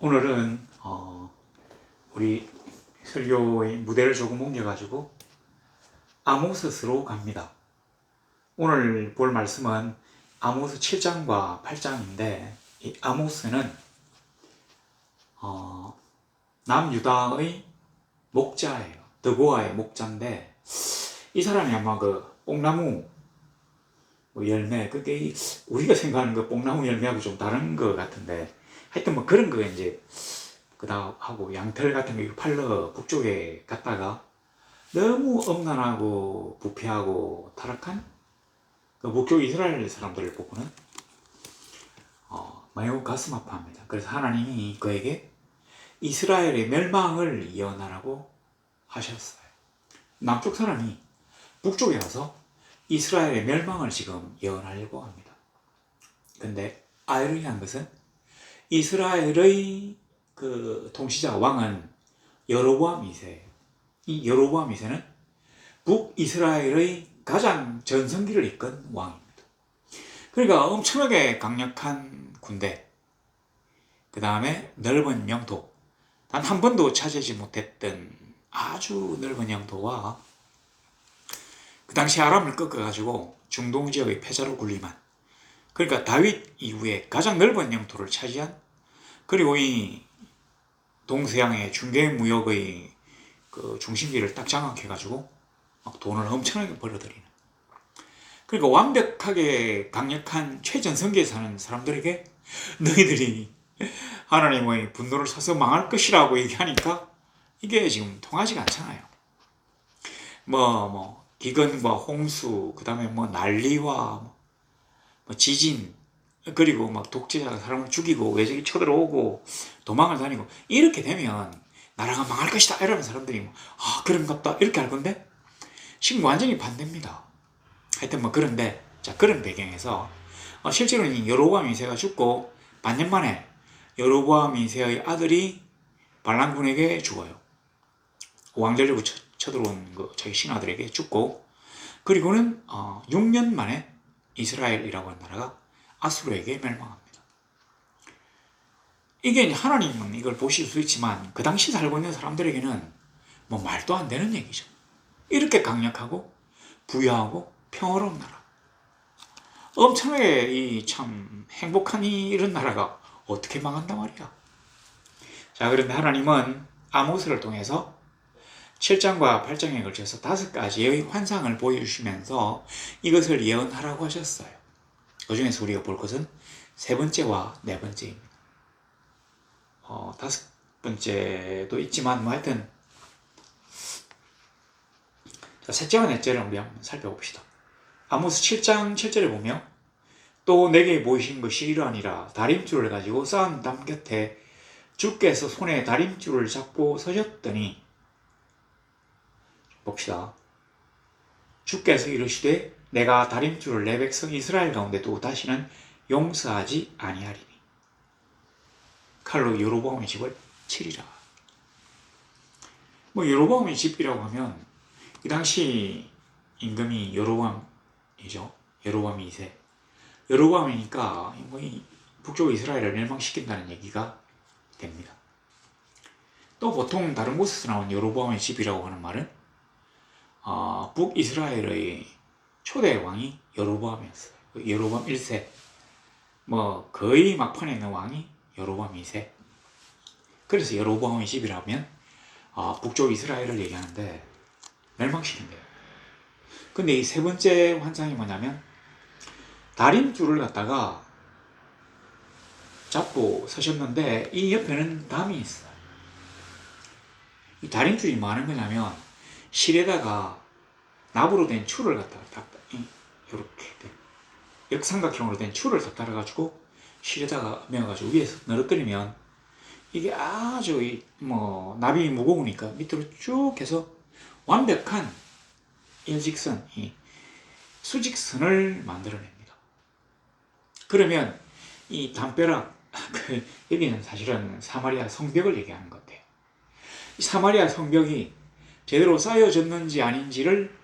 오늘은 우리 설교의 무대를 조금 옮겨가지고 아모스로 갑니다. 오늘 볼 말씀은 아모스 7장과 8장인데 이 아모스는 남유다의 목자예요. 드고아의 목자인데 이 사람이 아마 그 뽕나무 열매, 그게 우리가 생각하는 그 뽕나무 열매하고 좀 다른 것 같은데 하여튼 뭐 그런 거 이제 그다음 하고 양털 같은 거 팔러 북쪽에 갔다가 너무 엄난하고 부패하고 타락한 그 북쪽 이스라엘 사람들을 보고는 매우 가슴 아파합니다. 그래서 하나님이 그에게 이스라엘의 멸망을 예언하라고 하셨어요. 남쪽 사람이 북쪽에 가서 이스라엘의 멸망을 지금 예언하려고 합니다. 근데 아이러니한 것은 이스라엘의 그 통치자 왕은 여로보암 2세예요. 이 여로보암 2세는 북이스라엘의 가장 전성기를 이끈 왕입니다. 그러니까 엄청나게 강력한 군대, 그 다음에 넓은 영토, 단 한 번도 차지하지 못했던 아주 넓은 영토와 그 당시 아람을 꺾어가지고 중동 지역의 패자로 군림한, 그러니까 다윗 이후에 가장 넓은 영토를 차지한, 그리고 이 동서양의 중개 무역의 그 중심지를 딱 장악해가지고 막 돈을 엄청나게 벌어들이는, 그러니까 완벽하게 강력한 최전성기에 사는 사람들에게 너희들이 하나님의 분노를 사서 망할 것이라고 얘기하니까 이게 지금 통하지가 않잖아요. 기근과 홍수, 그 다음에 난리와 지진, 그리고 독재자가 사람을 죽이고 외적이 쳐들어오고 도망을 다니고 이렇게 되면 나라가 망할 것이다 이러는 사람들이 그런갑다 이렇게 할 건데 지금 완전히 반대입니다. 하여튼 그런데 자, 그런 배경에서 실제로는 여로보암 2세가 죽고 반년 만에 여로보암 2세의 아들이 발람군에게 죽어요. 왕절려고 쳐들어온 자기 신하들에게 죽고, 그리고는 6년 만에 이스라엘이라고 하는 나라가 아수르에게 멸망합니다. 이게 하나님은 이걸 보실 수 있지만 그 당시 살고 있는 사람들에게는 말도 안 되는 얘기죠. 이렇게 강력하고 부유하고 평화로운 나라, 엄청나게 참 행복한 이런 나라가 어떻게 망한단 말이야. 자, 그런데 하나님은 아모스를 통해서 7장과 8장에 걸쳐서 5가지의 환상을 보여주시면서 이것을 예언하라고 하셨어요. 그 중에서 우리가 볼 것은 3번째와 4번째입니다. 5번째도 있지만 하여튼 자, 셋째와 넷째를 우리 한번 살펴봅시다. 아모스 7장 7절에 보면 또 내게 보이신 것이 이러하니라. 다림줄을 가지고 쌓은 담 곁에 주께서 손에 다림줄을 잡고 서셨더니, 봅시다. 주께서 이르시되 내가 다림줄을 내 백성 이스라엘 가운데 두고 다시는 용서하지 아니하리니 칼로 여로보암의 집을 치리라. 여로보암의 집이라고 하면 이 당시 임금이 여로보암이죠. 여로보암 2세. 여로보암이니까 북쪽 이스라엘을 멸망시킨다는 얘기가 됩니다. 또 보통 다른 곳에서 나온 여로보암의 집이라고 하는 말은 북이스라엘의 초대 왕이 여로보암이었어요. 여로보암 1세. 거의 막판에 있는 왕이 여로보암 2세. 그래서 여로보암의 집이라면 북쪽 이스라엘을 얘기하는데 멸망시킨대요. 근데 이 3번째 환상이 뭐냐면 다림줄을 갖다가 잡고 서셨는데 이 옆에는 담이 있어요. 이 다림줄이 뭐 하는 거냐면 실에다가 납으로 된 줄을 갖다가 이렇게 역삼각형으로 된 줄을 딱 달아가지고 실에다가 메어가지고 위에서 늘어뜨리면 이게 아주 납이 무거우니까 밑으로 쭉 해서 완벽한 일직선, 수직선을 만들어냅니다. 그러면 이 담벼락, 여기는 사실은 사마리아 성벽을 얘기하는 것 같아요. 이 사마리아 성벽이 제대로 쌓여졌는지 아닌지를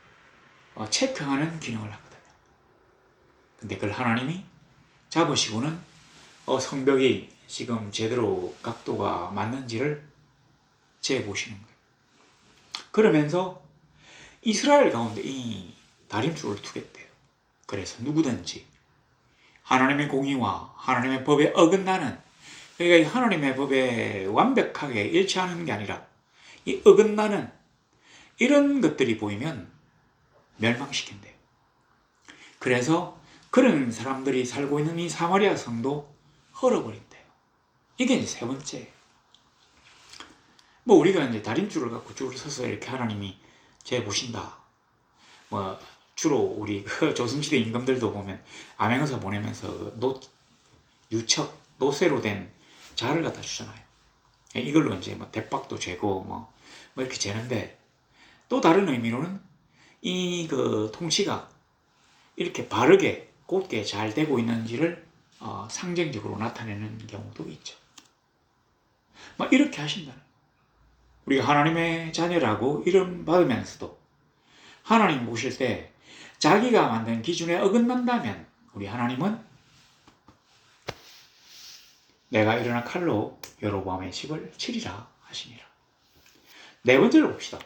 체크하는 기능을 하거든요. 근데 그걸 하나님이 잡으시고는 성벽이 지금 제대로 각도가 맞는지를 재보시는 거예요. 그러면서 이스라엘 가운데 이 다림줄을 두겠대요. 그래서 누구든지 하나님의 공의와 하나님의 법에 어긋나는, 그러니까 하나님의 법에 완벽하게 일치하는 게 아니라 이 어긋나는 이런 것들이 보이면 멸망시킨대요. 그래서 그런 사람들이 살고 있는 이 사마리아 성도 헐어버린대요. 이게 이제 세 번째. 뭐 우리가 이제 다림줄을 갖고 줄을 서서 이렇게 하나님이 재보신다. 뭐 주로 우리 조선시대 임금들도 보면 암행어사 보내면서 유척, 노쇠로 된 자를 갖다 주잖아요. 이걸로 이제 뭐 대박도 재고 뭐 이렇게 재는데, 또 다른 의미로는 이 그 통치가 이렇게 바르게 곧게 잘 되고 있는지를 상징적으로 나타내는 경우도 있죠. 막 이렇게 하신다는, 우리가 하나님의 자녀라고 이름 받으면서도 하나님 보실 때 자기가 만든 기준에 어긋난다면 우리 하나님은 내가 일어나 칼로 여로보암의 집을 치리라 하시니라. 네 번째로 봅시다.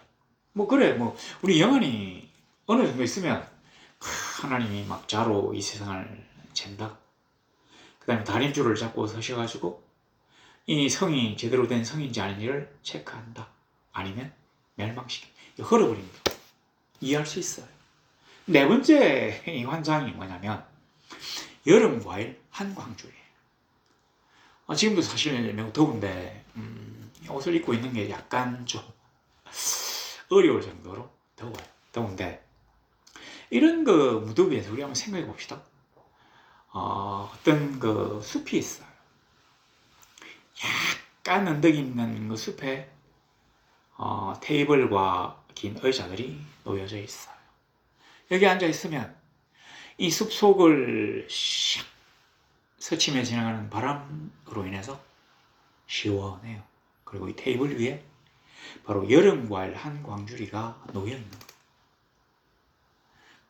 우리 영안이 어느 정도 있으면 하나님이 막 자로 이 세상을 잰다. 그 다음에 다림줄을 잡고 서셔가지고 이 성이 제대로 된 성인지 아닌지를 체크한다. 아니면 멸망시킨다. 헐어버립니다. 이해할 수 있어요. 네 번째 이 환상이 뭐냐면 여름 과일 한광줄이에요. 지금도 사실 매우 더운데 옷을 입고 있는 게 약간 좀 어려울 정도로 더운데, 이런 그 무더위에서 우리 한번 생각해 봅시다. 어떤 그 숲이 있어요. 약간 언덕 있는 그 숲에 테이블과 긴 의자들이 놓여져 있어요. 여기 앉아 있으면 이 숲 속을 샥 스치며 지나가는 바람으로 인해서 시원해요. 그리고 이 테이블 위에 바로 여름과일 한 광주리가 놓여있는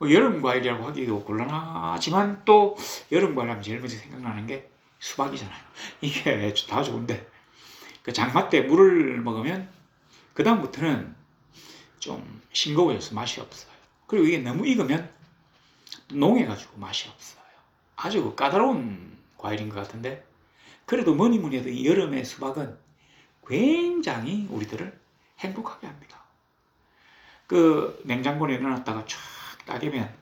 거예요. 여름과일이라고 하기도 곤란하지만 또 여름과일 하면 제일 먼저 생각나는 게 수박이잖아요. 이게 다 좋은데 그 장마 때 물을 먹으면 그 다음부터는 좀 싱거워져서 맛이 없어요. 그리고 이게 너무 익으면 농해가지고 맛이 없어요. 아주 까다로운 과일인 것 같은데, 그래도 뭐니 해도 이 여름의 수박은 굉장히 우리들을 행복하게 합니다. 그 냉장고에 넣어놨다가 쫙 따개면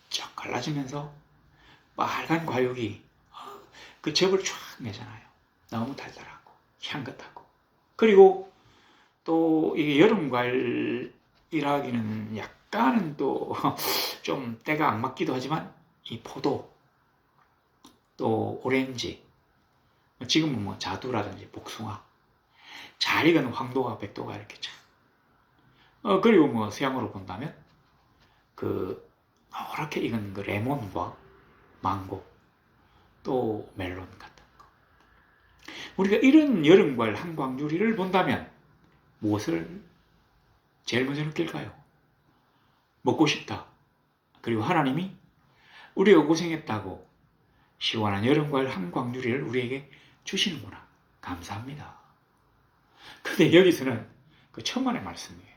쫙 갈라지면서 빨간 과육이 그 즙을 쫙 내잖아요. 너무 달달하고 향긋하고. 그리고 또 이게 여름 과일이라기는 약간은 또 좀 때가 안 맞기도 하지만 이 포도, 또 오렌지, 지금은 뭐 자두라든지 복숭아, 잘 익은 황도가 백도가 이렇게 참. 그리고 뭐 서양으로 본다면 그 노랗게 익은 그 레몬과 망고, 또 멜론 같은 거. 우리가 이런 여름과일 한광주리를 본다면 무엇을 제일 먼저 느낄까요? 먹고 싶다. 그리고 하나님이 우리가 고생했다고 시원한 여름과일 한광주리를 우리에게 주시는구나. 감사합니다. 근데 여기서는 그 천만의 말씀이에요.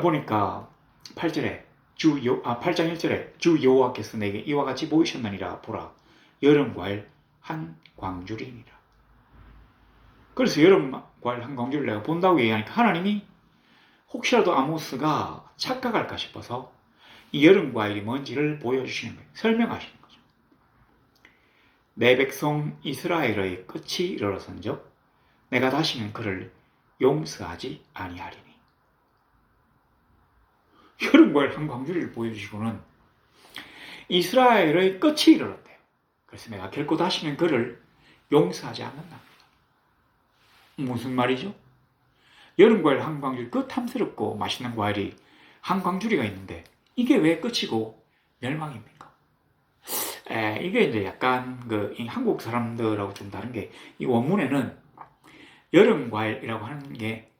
보니까 8장 1절에 주 여호와께서 내게 이와 같이 보이셨느니라. 보라, 여름과일 한 광주리니라. 그래서 여름과일 한 광주리를 내가 본다고 얘기하니까 하나님이 혹시라도 아모스가 착각할까 싶어서 이 여름과일이 뭔지를 보여주시는 거예요. 설명하시는 거죠. 내 백성 이스라엘의 끝이 이르러선즉 내가 다시는 그를 용서하지 아니하리니. 여름과일 한 광주리를 보여주시고는 이스라엘의 끝이 이르렀대요. 그래서 내가 결코 다시는 그를 용서하지 않는답니다. 무슨 말이죠? 여름과일 한 광주리, 그 탐스럽고 맛있는 과일이 한 광주리가 있는데 이게 왜 끝이고 멸망입니까? 이게 이제 약간 이 한국 사람들하고 좀 다른 게, 이 원문에는 여름과일이라고 하는 게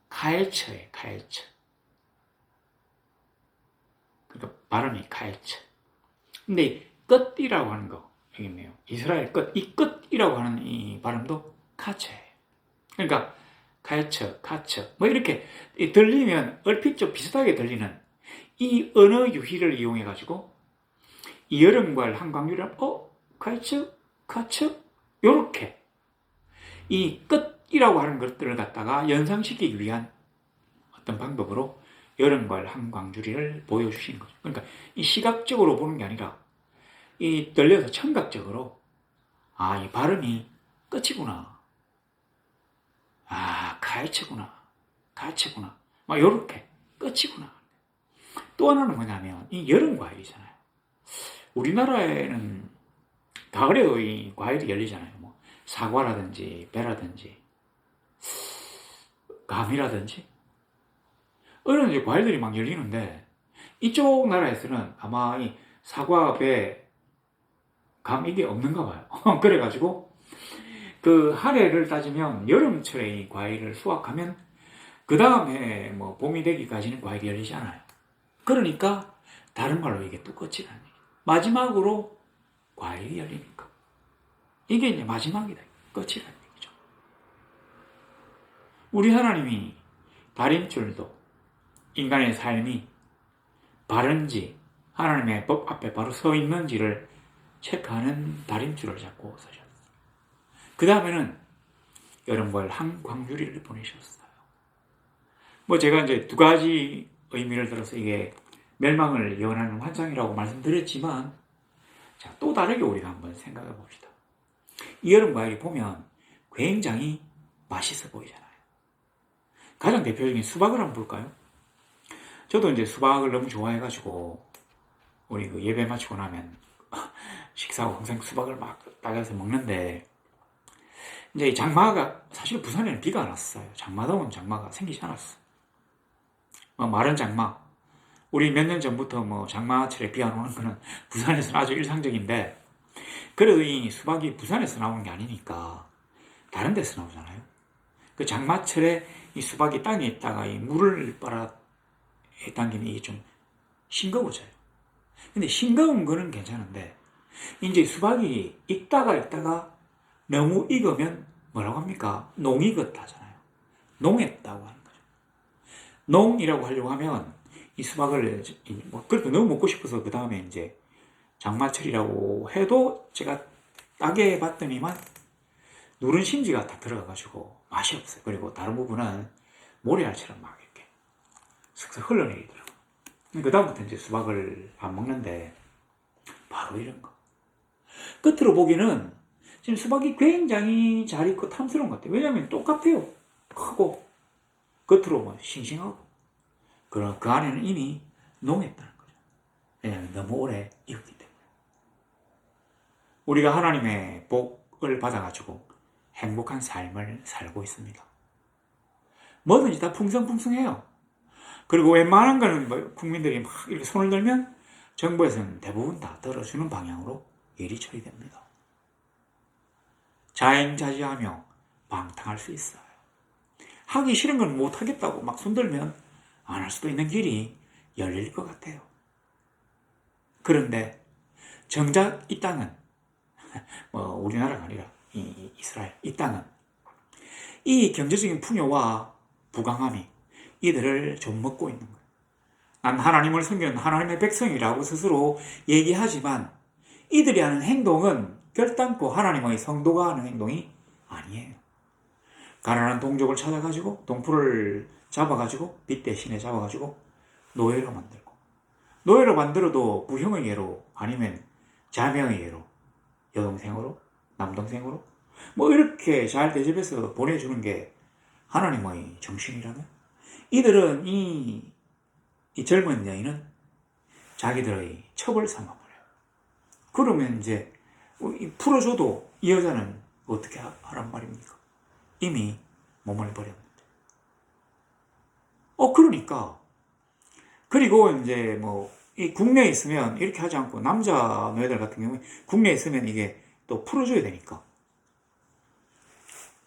카엘처예요. 카엘처. 그러니까 발음이 카엘처. 근데 끝이라고 하는 거, 여기네요. 이스라엘 끝. 이 끝이라고 하는 이 발음도 카체예요. 그러니까 카이처, 카처 뭐 이렇게 들리면 얼핏 좀 비슷하게 들리는 이 언어 유희를 이용해 가지고 이 여름과일 한광유를 카이처, 카처 요렇게 이 끝이라고 하는 것들을 갖다가 연상시키기 위한 어떤 방법으로 여름과일 한광주리를 보여주시는 거죠. 그러니까 이 시각적으로 보는 게 아니라 이 들려서 청각적으로 이 발음이 끝이구나. 가이츠구나. 가이츠구나. 막 요렇게 끝이구나. 또 하나는 뭐냐면 이 여름 과일이잖아요. 우리나라에는 가을에도 이 과일이 열리잖아요. 뭐 사과라든지 배라든지 감이라든지 이런 이제 과일들이 막 열리는데 이쪽 나라에서는 아마 이 사과, 배, 감 이게 없는가 봐요. 그래가지고 그 한 해를 따지면 여름철에 이 과일을 수확하면 그 다음에 뭐 봄이 되기까지는 과일이 열리지 않아요. 그러니까 다른 말로 이게 또 끝이라는 얘기예요. 마지막으로 과일이 열리니까 이게 이제 마지막이다. 끝이라는 얘기죠. 우리 하나님이 다림줄도 인간의 삶이 바른지 하나님의 법 앞에 바로 서 있는지를 체크하는 다림줄을 잡고 서셨어요. 그 다음에는 여름과일 한광유리를 보내셨어요. 뭐 제가 이제 두 가지 의미를 들어서 이게 멸망을 예언하는 환상이라고 말씀드렸지만 자, 또 다르게 우리가 한번 생각해 봅시다. 이 여름과일이 보면 굉장히 맛있어 보이잖아요. 가장 대표적인 수박을 한번 볼까요? 저도 이제 수박을 너무 좋아해가지고 우리 그 예배 마치고 나면 식사하고 항상 수박을 막 따가서 먹는데 이제 이 장마가 사실 부산에는 비가 안 왔어요. 장마다운 장마가 생기지 않았어. 마른 장마. 우리 몇 년 전부터 뭐 장마철에 비 안 오는 거는 부산에서는 아주 일상적인데 그래도 이 수박이 부산에서 나오는 게 아니니까 다른 데서 나오잖아요. 그 장마철에 이 수박이 땅에 있다가 이 물을 빨아 당기면 이게 좀 싱거워져요. 근데 싱거운 거는 괜찮은데 이제 수박이 익다가 너무 익으면 뭐라고 합니까? 농익었다잖아요. 농했다고 하는 거죠. 농이라고 하려고 하면 이 수박을 뭐 그렇게 너무 먹고 싶어서 그 다음에 이제 장마철이라고 해도 제가 따게 봤더니만 누른 심지가 다 들어가가지고 맛이 없어요. 그리고 다른 부분은 모래알처럼 막 이렇게 슥슥 흘러내리더라고요. 그 다음부터 이제 수박을 안 먹는데 바로 이런 거. 끝으로 보기는 지금 수박이 굉장히 잘 익고 탐스러운 것 같아요. 왜냐하면 똑같아요. 크고 겉으로 뭐 싱싱하고 그럼 그 안에는 이미 농했다는 거죠. 왜냐하면 너무 오래 익었기 때문에. 우리가 하나님의 복을 받아가지고 행복한 삶을 살고 있습니다. 뭐든지 다 풍성풍성해요. 그리고 웬만한 거는 뭐 국민들이 막 이렇게 손을 들면 정부에서는 대부분 다 들어주는 방향으로 일이 처리됩니다. 자행자지하며 방탕할 수 있어요. 하기 싫은 건 못하겠다고 막 손들면 안 할 수도 있는 길이 열릴 것 같아요. 그런데 정작 이 땅은 뭐 우리나라가 아니라 이스라엘 이 땅은 이 경제적인 풍요와 부강함이 이들을 좀 먹고 있는 거예요. 난 하나님을 섬기는 하나님의 백성이라고 스스로 얘기하지만 이들이 하는 행동은 결단코 하나님의 성도가 하는 행동이 아니에요. 가난한 동족을 찾아가지고 동풀을 잡아가지고 빚 대신에 잡아가지고 노예로 만들고 노예로 만들어도 부형의 예로 아니면 자명의 예로 여동생으로 남동생으로 뭐 이렇게 잘 대접해서 보내주는 게 하나님의 정신이라면 이들은 이 젊은 여인은 자기들의 첩을 삼아버려요. 그러면 이제 풀어줘도 이 여자는 어떻게 하란 말입니까? 이미 몸을 버렸는데. 그러니까 그리고 이제 뭐 이 국내에 있으면 이렇게 하지 않고 남자 노예들 같은 경우에 국내에 있으면 이게 또 풀어줘야 되니까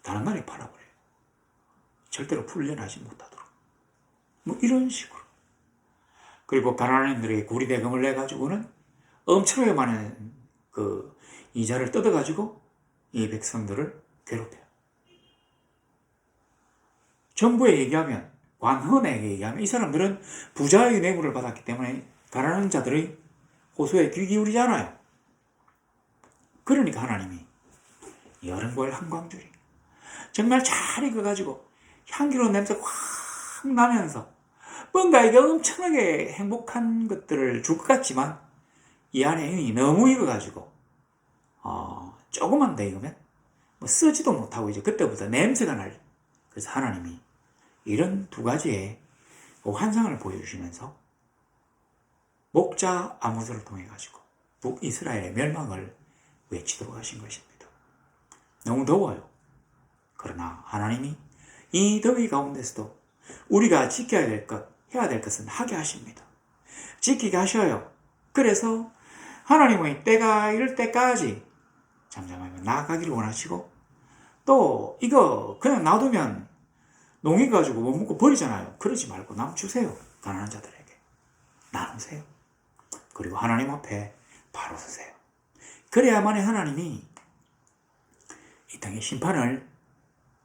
다른 나라에 팔아버려요. 절대로 풀려나지 못하도록. 뭐 이런 식으로. 그리고 가난한 인들에게 구리대금을 내가지고는 엄청나게 많은 그 이자를 뜯어가지고 이 백성들을 괴롭혀요. 정부에 얘기하면, 관헌에게 얘기하면 이 사람들은 부자의 뇌물을 받았기 때문에 가난한 자들의 호소에 귀 기울이잖아요. 그러니까 하나님이 여름벌 한광줄이 정말 잘 익어가지고 향기로운 냄새가 확 나면서 뭔가 이게 엄청나게 행복한 것들을 줄 것 같지만 이 안에 이미 너무 익어가지고 조금만 더 익으면 뭐 쓰지도 못하고 이제 그때부터 냄새가 날. 그래서 하나님이 이런 두 가지의 환상을 보여주시면서 목자 아모스를 통해 가지고 북이스라엘의 멸망을 외치도록 하신 것입니다. 너무 더워요. 그러나 하나님이 이 더위 가운데서도 우리가 지켜야 될 것, 해야 될 것은 하게 하십니다. 지키게 하셔요. 그래서 하나님의 때가 이럴 때까지 잠잠하며 나아가기를 원하시고, 또 이거 그냥 놔두면 농익어가지고 못 먹고 버리잖아요. 그러지 말고 남 주세요. 가난한 자들에게 나누세요. 그리고 하나님 앞에 바로 서세요. 그래야만이 하나님이 이 땅의 심판을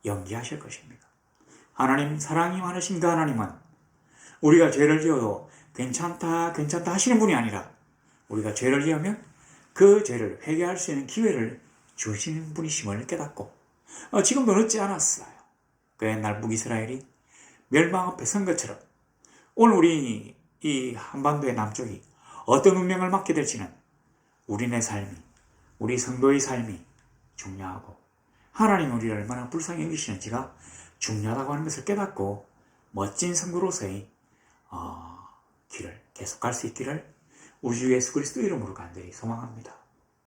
연기하실 것입니다. 하나님 사랑이 많으신 그 하나님은 우리가 죄를 지어도 괜찮다 하시는 분이 아니라, 우리가 죄를 지으면 그 죄를 회개할 수 있는 기회를 주시는 분이심을 깨닫고 지금도 늦지 않았어요. 그 옛날 북이스라엘이 멸망 앞에 선 것처럼 오늘 우리 이 한반도의 남쪽이 어떤 운명을 맞게 될지는 우리네 삶이, 우리 성도의 삶이 중요하고, 하나님 우리를 얼마나 불쌍히 여기시는지가 중요하다고 하는 것을 깨닫고 멋진 성도로서의 길을 계속 갈 수 있기를 우리 주 예수 그리스도 이름으로 간절히 소망합니다.